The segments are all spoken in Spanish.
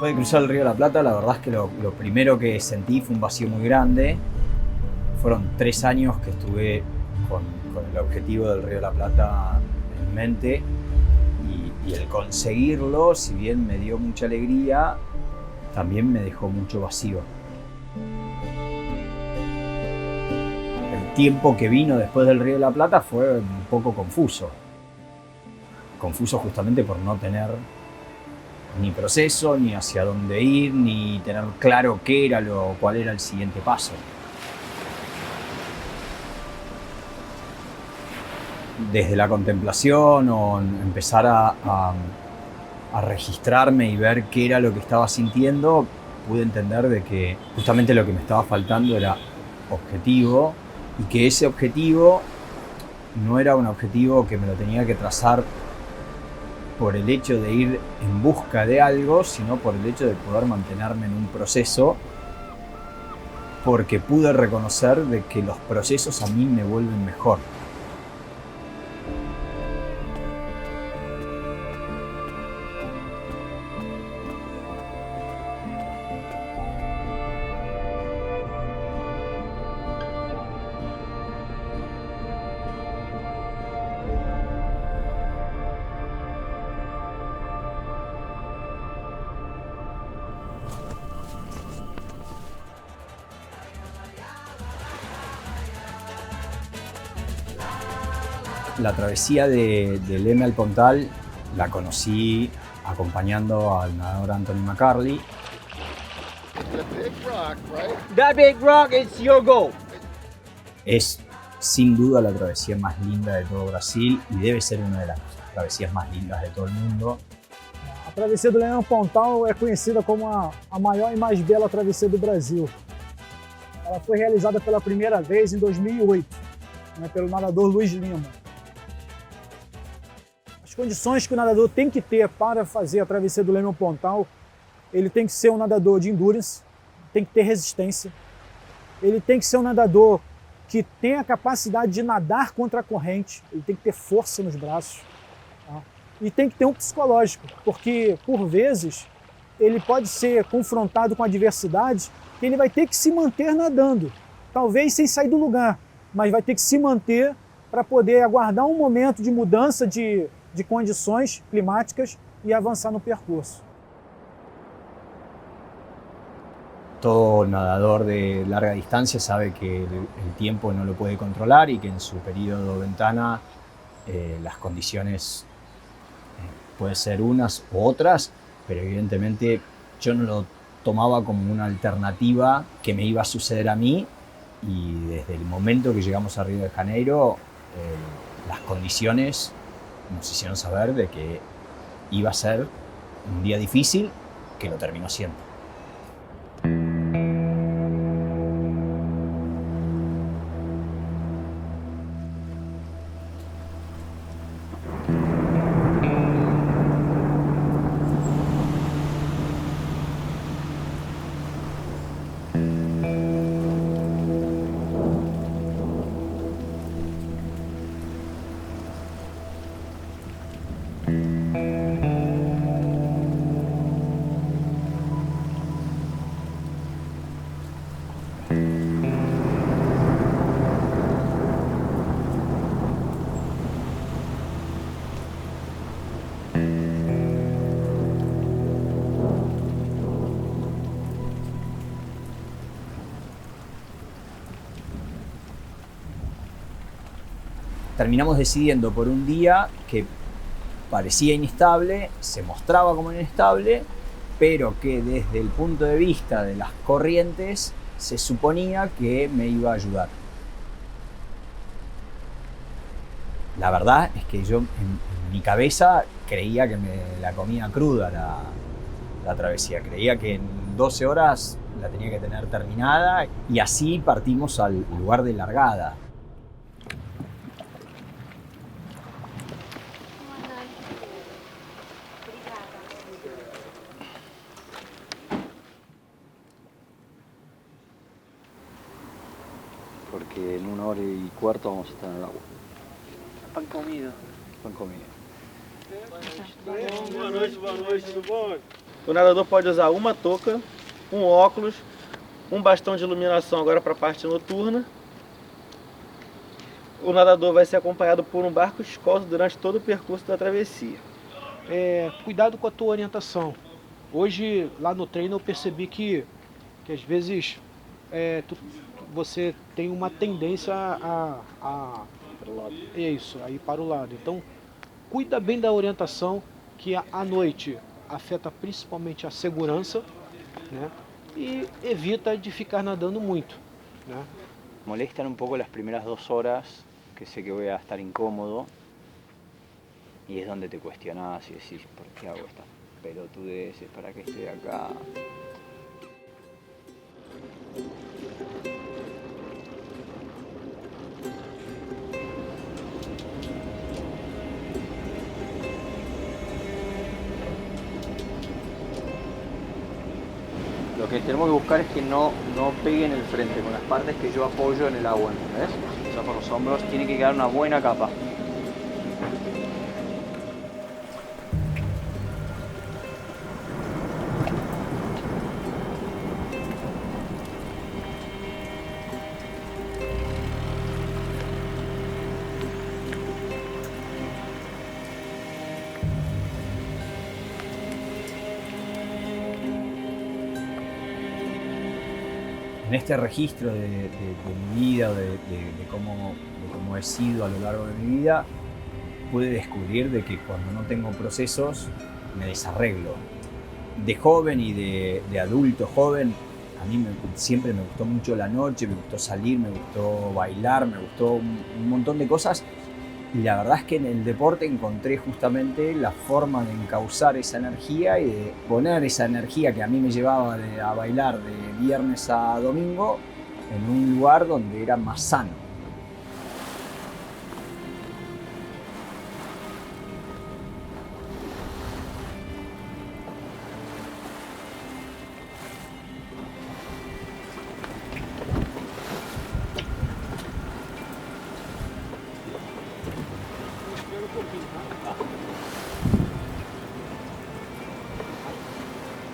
Después de cruzar el Río de la Plata, la verdad es que lo primero que sentí fue un vacío muy grande. Fueron 3 años que estuve con el objetivo del Río de la Plata en mente y el conseguirlo, si bien me dio mucha alegría, también me dejó mucho vacío. El tiempo que vino después del Río de la Plata fue un poco confuso. Confuso justamente por no tener ni proceso, ni hacia dónde ir, ni tener claro cuál era el siguiente paso. Desde la contemplación o empezar a registrarme y ver qué era lo que estaba sintiendo, pude entender de que justamente lo que me estaba faltando era objetivo y que ese objetivo no era un objetivo que me lo tenía que trazar por el hecho de ir en busca de algo, sino por el hecho de poder mantenerme en un proceso, porque pude reconocer de que los procesos a mí me vuelven mejor. La travesía del Leme al Pontal la conocí acompañando al nadador Anthony McCarley. That big rock is your goal. Es sin duda la travesía más linda de todo Brasil y debe ser una de las travesías más lindas de todo el mundo. A travessia do Leme ao Pontal é conhecida como a maior e mais bela travessia do Brasil. Ela foi realizada pela primeira vez em 2008, pelo nadador Luiz Lima. As condições que o nadador tem que ter para fazer a travessia do Leme ao Pontal, ele tem que ser um nadador de endurance, tem que ter resistência, ele tem que ser um nadador que tem a capacidade de nadar contra a corrente, ele tem que ter força nos braços, tá? E tem que ter um psicológico, porque por vezes ele pode ser confrontado com adversidades que ele vai ter que se manter nadando, talvez sem sair do lugar, mas vai ter que se manter para poder aguardar um momento de mudança de condições climáticas e avançar no percurso. Todo nadador de larga distancia sabe que el tiempo no lo puede controlar y que en su periodo ventana las condiciones pueden ser unas u otras, pero evidentemente yo no lo tomaba como una alternativa que me iba a suceder a mí, y desde el momento que llegamos a Río de Janeiro las condiciones nos hicieron saber de que iba a ser un día difícil, que lo terminó siendo. Terminamos decidiendo por un día que parecía inestable, se mostraba como inestable, pero que desde el punto de vista de las corrientes se suponía que me iba a ayudar. La verdad es que yo en mi cabeza creía que me la comía cruda la travesía, creía que en 12 horas la tenía que tener terminada, y así partimos al lugar de largada. Porque en 1 hora y cuarto vamos a estar en el agua. Pan comido. Pan comido. Boa noite, tudo bom? O nadador pode usar uma touca, um óculos, um bastão de iluminação agora para a parte noturna. O nadador vai ser acompanhado por um barco escolta durante todo o percurso da travessia. Cuidado com a tua orientação. Hoje, lá no treino, eu percebi que às vezes você tem uma tendência a ir para o lado. Então, cuida bem da orientação, que à noite afeta principalmente a segurança, né? E evita de ficar nadando muito, né? Molestan un poco las primeras 2 horas, que sé que voy a estar incómodo, y es donde te cuestionás y decís, ¿por qué hago estas pelotudeces? ¿Para qué estoy acá? Lo que tenemos que buscar es que no peguen el frente con las partes que yo apoyo en el agua, ¿entendés? O sea, por los hombros tiene que quedar una buena capa. En este registro de mi vida, de cómo he sido a lo largo de mi vida, pude descubrir de que cuando no tengo procesos me desarreglo. De joven y de adulto joven, a mí siempre me gustó mucho la noche, me gustó salir, me gustó bailar, me gustó un montón de cosas. Y la verdad es que en el deporte encontré justamente la forma de encauzar esa energía y de poner esa energía que a mí me llevaba a bailar de viernes a domingo en un lugar donde era más sano.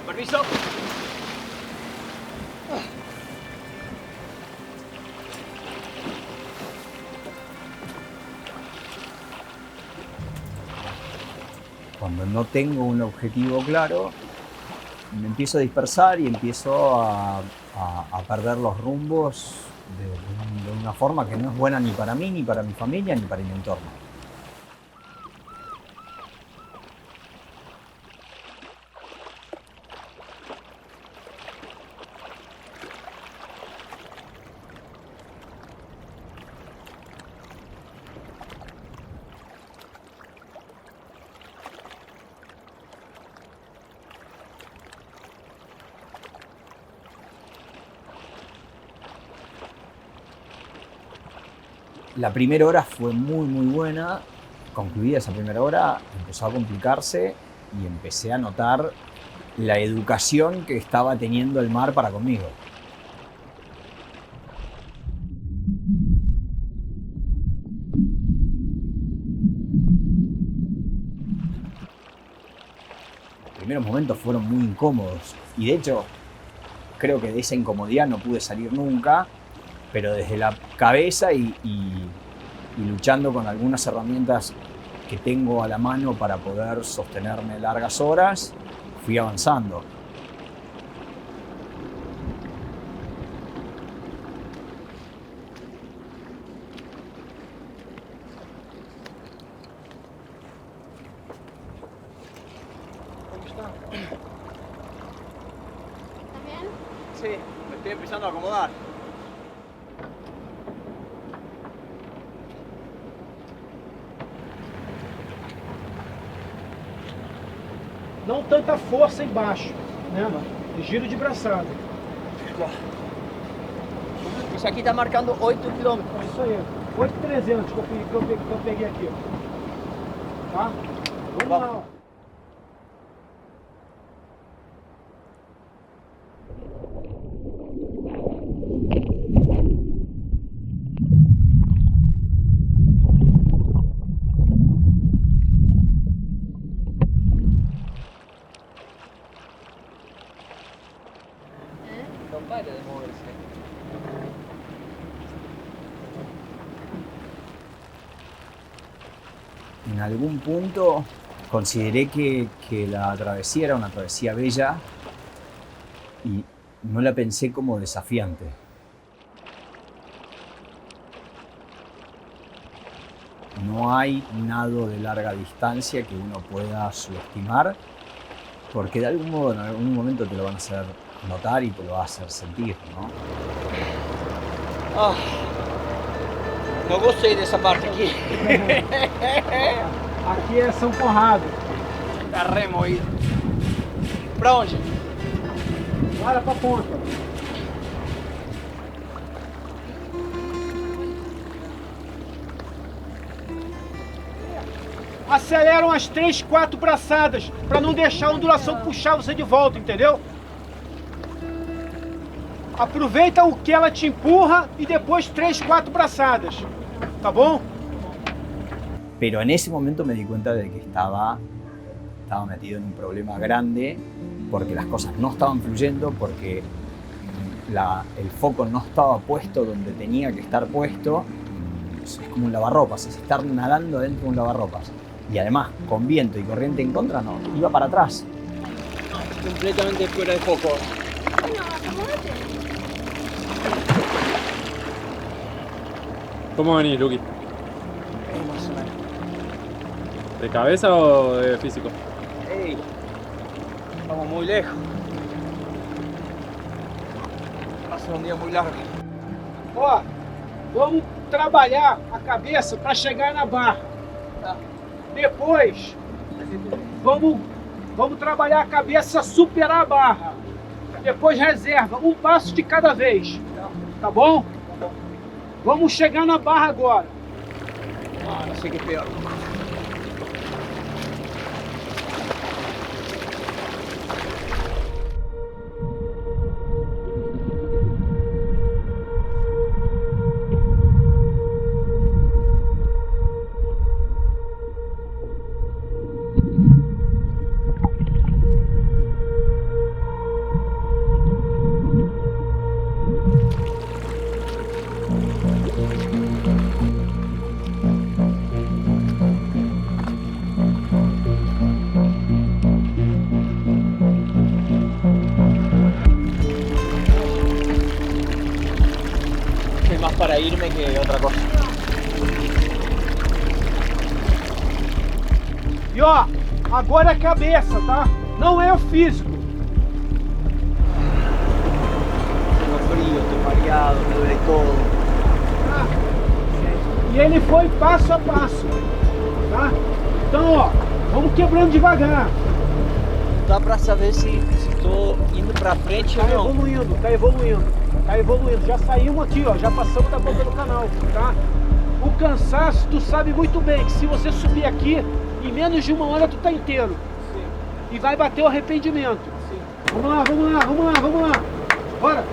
Permiso. Cuando no tengo un objetivo claro, me empiezo a dispersar y empiezo a perder los rumbos de una forma que no es buena ni para mí, ni para mi familia, ni para mi entorno. La primera hora fue muy buena. Concluida esa primera hora, empezó a complicarse y empecé a notar la educación que estaba teniendo el mar para conmigo. Los primeros momentos fueron muy incómodos y de hecho creo que de esa incomodidad no pude salir nunca, pero desde la cabeza y luchando con algunas herramientas que tengo a la mano para poder sostenerme largas horas, fui avanzando. ¿También? Sí, me estoy empezando a acomodar. Não tanta força embaixo, né, mano? Giro de braçada. Isso aqui tá marcando 8 quilômetros. Isso aí. 8.300 que eu peguei aqui, ó. Tá? Vamos lá, ó. en algún punto consideré que la travesía era una travesía bella y no la pensé como desafiante. No hay nado de larga distancia que uno pueda subestimar, porque de algún modo, en algún momento te lo van a hacer notar y te lo va a hacer sentir, ¿no? Ah, não gostei dessa parte aqui. Aqui é São Conrado. Tá remoído. Pra onde? Olha pra ponta. Acelera umas 3, 4 braçadas para não deixar a ondulação puxar você de volta, entendeu? Aproveita o que ela te empurra e depois 3, 4 braçadas, tá bom? Pero en ese momento me di cuenta de que estaba metido en un problema grande porque las cosas no estaban fluyendo, porque el foco no estaba puesto donde tenía que estar puesto. Es como un lavarropas, es estar nadando dentro de un lavarropas. Y además, con viento y corriente en contra, no, iba para atrás. Completamente fuera de foco. ¿Cómo venís, Luqui? ¿De cabeza o de físico? Ei, estamos muy lejos. Va a ser un día muy largo. Ó, vamos trabalhar a cabeça para chegar na barra. Tá. Depois, vamos trabalhar a cabeça, superar a barra. Depois reserva, um passo de cada vez. Tá bom? Vamos chegar na barra agora. Ah, no sé qué es peor. Es más para irme que otra cosa. E ó, agora é a cabeça, tá? Não é o físico. Tengo frío, estoy mareado, me duele todo. Tá? E ele foi passo a passo, tá? Então, ó, vamos quebrando devagar. Não dá pra saber se tô indo pra frente Tá ou não. evoluindo, tá evoluindo. Tá evoluindo. Já saímos aqui, ó. Já passamos da boca do canal, tá? O cansaço, tu sabe muito bem que se você subir aqui, em menos de 1 hora tu tá inteiro. Sim. E vai bater o arrependimento. Sim. Vamos lá, vamos lá, vamos lá, vamos lá. Bora.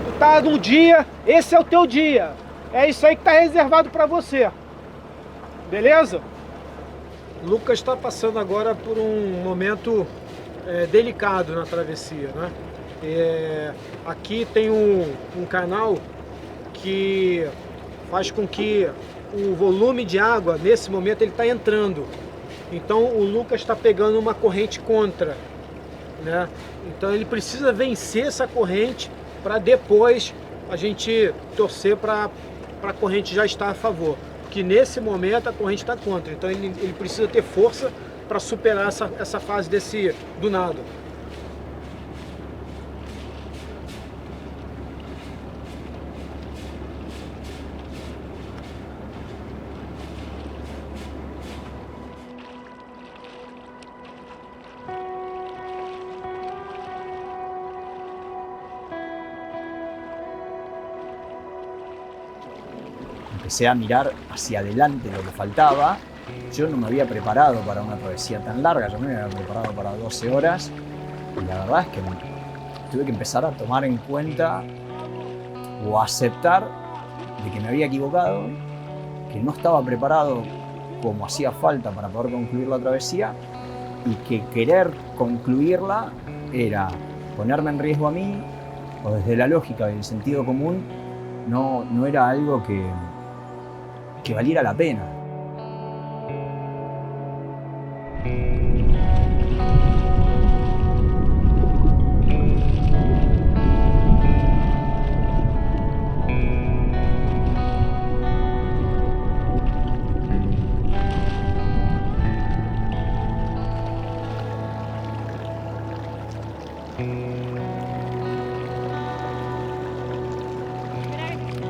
Tu tá num dia, esse é o teu dia. É isso aí que tá reservado pra você. Beleza? Lucas está passando agora por um momento delicado na travessia, né? Aqui tem um canal que faz com que o volume de água, nesse momento, ele está entrando. Então o Lucas está pegando uma corrente contra, né? Então ele precisa vencer essa corrente para depois a gente torcer para a corrente já estar a favor. Que nesse momento a corrente está contra, então ele precisa ter força para superar essa fase do nado. Empecé a mirar hacia adelante lo que faltaba. Yo no me había preparado para una travesía tan larga, yo me había preparado para 12 horas y la verdad es que tuve que empezar a tomar en cuenta o aceptar de que me había equivocado, que no estaba preparado como hacía falta para poder concluir la travesía y que querer concluirla era ponerme en riesgo a mí, o desde la lógica y el sentido común no era algo que valiera la pena.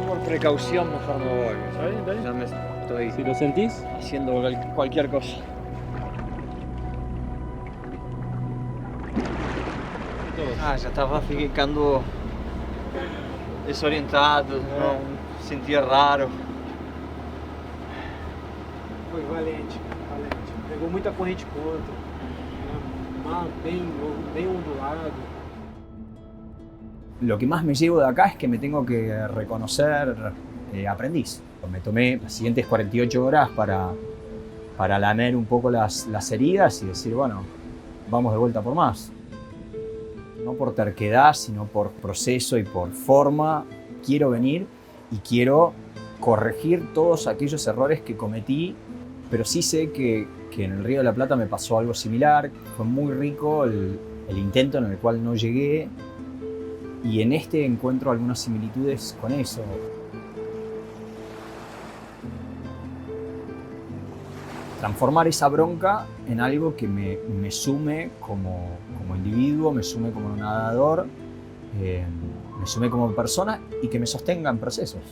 Por precaución mejor me voy. ¿Está bien? ¿Está bien? Ya me estoy Si lo sentís, haciendo cualquier cosa. Ah, já estava ficando desorientado, não sentia raro. Foi valente, valente. Pegou muita corrente contra, né? Mar bem ondulado. Lo que más me llevo de acá es que me tengo que reconocer aprendiz. Me tomé las siguientes 48 horas para lamer un poco las heridas y decir, bueno, vamos de vuelta por más. No por terquedad, sino por proceso y por forma. Quiero venir y quiero corregir todos aquellos errores que cometí, pero sí sé que en el Río de la Plata me pasó algo similar. Fue muy rico el intento en el cual no llegué, y en este encuentro algunas similitudes con eso. Transformar esa bronca en algo que me sume como individuo, me sume como nadador, me sume como persona y que me sostenga en procesos.